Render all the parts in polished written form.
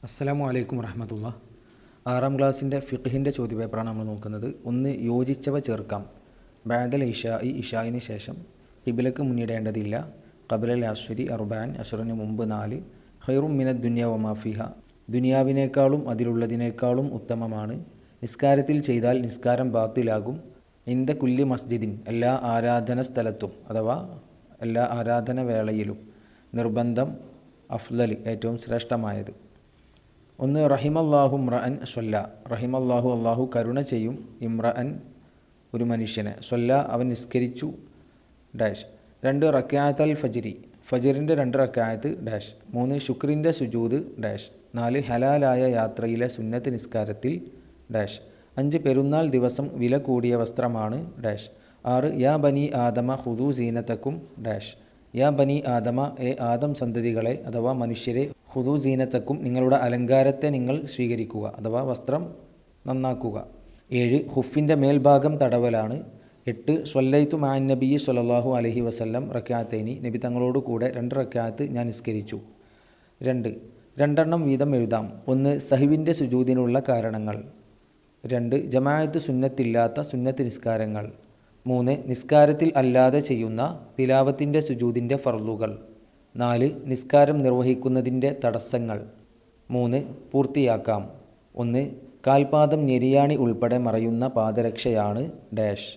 അസ്സലാമു അലൈക്കും വറഹ്മത്തുള്ളാ. 6ാം ക്ലാസ്സിൻ്റെ ഫിഖ്ഹിൻ്റെ ചോദ്യപേപ്പറാണ് നമ്മൾ നോക്കുന്നത്. ഒന്ന്, യോജിച്ചവ ചേർക്കാം. ബഅദൽ ഇഷായിന് ശേഷം ഖിബ്ലക്ക് മുന്നിടേണ്ടതില്ല. ഖബ്ലൽ അസ്രി അർബഅൻ, അസ്റിന് മുമ്പ് 4. ഖൈറും മിനദ് ദുനിയ വമാ ഫിഹ, ദുനിയാവിനേക്കാളും അതിലുള്ളതിനേക്കാളും ഉത്തമമാണ്. നിസ്കാരത്തിൽ ചെയ്താൽ നിസ്കാരം ബാത്തിലാകും. ഇന്ദ കുല്ലി മസ്ജിദിൻ, എല്ലാ ആരാധന സ്ഥലത്തും അഥവാ എല്ലാ ആരാധന വേളയിലും. നിർബന്ധം, അഫ്ളൽ, ഏറ്റവും ശ്രേഷ്ഠമായത്. ഒന്ന്, റഹിമല്ലാഹു ഇമ്രഅൻ സ്വല്ല, റഹിമല്ലാഹു, അള്ളാഹു കരുണ ചെയ്യും, ഇമ്രഅൻ, ഒരു മനുഷ്യനെ, സ്വല്ല, അവൻ നിസ്കരിച്ചു, ഡാഷ്. 2, റക്അത്തൽ ഫജ്രി, ഫജ്റിൻ്റെ 2 റക്അത്ത്, ഡാഷ്. 3, ശുക്രിൻ്റെ സുജൂദ്, ഡാഷ്. 4, ഹലാലായ യാത്രയിലെ സുന്നത്ത് നിസ്കാരത്തിൽ, ഡാഷ്. 5, പെരുന്നാൾ ദിവസം വില കൂടിയ വസ്ത്രമാണ്, ഡാഷ്. 6, യാ ബനി ആദമ ഖുദൂ സീനത്തക്കും, ഡാഷ്. യാ ബനി ആദമ, ആദം സന്തതികളെ അഥവാ മനുഷ്യരെ, ഖുദൂ സീനത്തക്കും, നിങ്ങളുടെ അലങ്കാരത്തെ നിങ്ങൾ സ്വീകരിക്കുക അഥവാ വസ്ത്രം നന്നാക്കുക. 7, ഹുഫിൻ്റെ മേൽഭാഗം തടവലാണ്. 8, സ്വല്ലൈതു മഅൻ നബി സ്വല്ലല്ലാഹു അലൈഹി വസല്ലം റക്അത്തൈനി, നബി തങ്ങളോട് കൂടെ 2 റക്അത്ത് ഞാൻ നിസ്കരിച്ചു. 2, 2 വീതം എഴുതാം. 1, സഹ്വിൻ്റെ സുജൂദിനുള്ള കാരണങ്ങൾ. 2, ജമാഅത്ത് സുന്നത്തില്ലാത്ത സുന്നത്ത് നിസ്കാരങ്ങൾ. 3, നിസ്കാരത്തിൽ അല്ലാതെ ചെയ്യുന്ന തിലാവത്തിൻ്റെ സുജൂദിൻ്റെ ഫർളുകൾ. 4, നിസ്കാരം നിർവഹിക്കുന്നതിൻ്റെ തടസ്സങ്ങൾ. 3, പൂർത്തിയാക്കാം. 1, കാൽപാദം ഞെരിയാണി ഉൾപ്പെടെ മറയുന്ന പാദരക്ഷയാണ്, ഡാഷ്,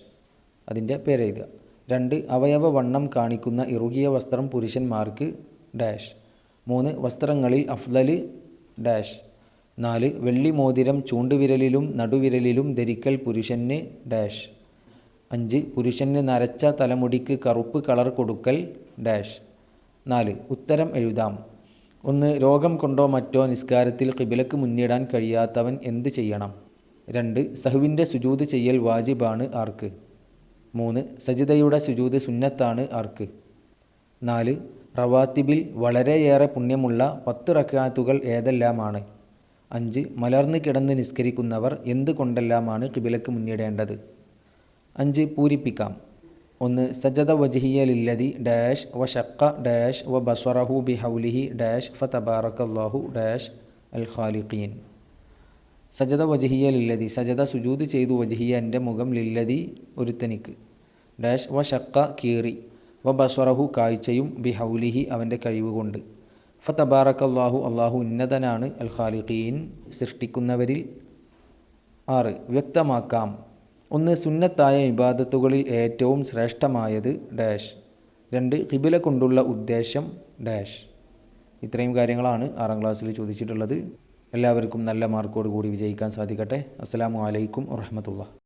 അതിൻ്റെ പേരെഴുതുക. 2, അവയവ വണ്ണം കാണിക്കുന്ന ഇറുകിയ വസ്ത്രം പുരുഷന്മാർക്ക്, ഡാഷ്. 3, വസ്ത്രങ്ങളിൽ അഫ്ളൽ, ഡാഷ്. 4, വെള്ളി മോതിരം ചൂണ്ടുവിരലിലും നടുവിരലിലും ധരിക്കൽ പുരുഷന്, ഡാഷ്. 5, പുരുഷന് നരച്ച തലമുടിക്ക് കറുപ്പ് കളർ കൊടുക്കൽ, ഡാഷ്. 4, ഉത്തരം എഴുതാം. 1, രോഗം കൊണ്ടോ മറ്റോ നിസ്കാരത്തിൽ ഖിബ്ലക്ക് മുന്നിടാൻ കഴിയാത്തവൻ എന്ത് ചെയ്യണം? 2, സഹ്വിൻ്റെ സുജൂദ് ചെയ്യൽ വാജിബാണ് ആർക്ക്? 3, സജിദയുടെ സുജൂദ് സുന്നത്താണ് ആർക്ക്? 4, റവാത്തിബിൽ വളരെയേറെ പുണ്യമുള്ള 10 റക്അത്തുകൾ ഏതെല്ലാമാണ്? 5, മലർന്ന് കിടന്ന് നിസ്കരിക്കുന്നവർ എന്ത് കൊണ്ടെല്ലാമാണ് ഖിബ്ലക്ക് മുന്നിടേണ്ടത്? 5, പൂരിപ്പിക്കാം. 1, സജദ വജ്ഹിയ ലില്ലദി ഡാഷ് വശക്ക ഡാഷ് വ ബസറഹു ബിഹൗലിഹി ഡാഷ് ഫതബാറക്കല്ലാഹു ഡാഷ് അൽ ഖാലിഖീൻ. സജദ വജ്ഹിയ ലില്ലദി, സജദ സുജൂദ് ചെയ്തു, വജ്ഹിയ എൻ്റെ മുഖം, ലില്ലദി ഒരുത്തനിക്ക്, ഡാഷ് വശക്ക കീറി, വ ബസറഹു കാഴ്ചയും, ബിഹൗലിഹി അവൻ്റെ കഴിവ് കൊണ്ട്, ഫതബാറക്കല്ലാഹു അള്ളാഹു ഉന്നതനാണ്, അൽ ഖാലിഖീൻ സൃഷ്ടിക്കുന്നവരിൽ. 6, വ്യക്തമാക്കാം. 1, സുന്നത്തായ ഇബാദത്തുകളിൽ ഏറ്റവും ശ്രേഷ്ഠമായത്, ഡാഷ്. 2, ഖിബ്ല കൊണ്ടുള്ള ഉദ്ദേശം, ഡാഷ്. ഇത്രയും കാര്യങ്ങളാണ് 6ാം ക്ലാസ്സിൽ ചോദിച്ചിട്ടുള്ളത്. എല്ലാവർക്കും നല്ല മാർക്കോട് കൂടി വിജയിക്കാൻ സാധിക്കട്ടെ. അസ്സലാമു അലൈക്കും വറഹ്മത്തുള്ളാഹി.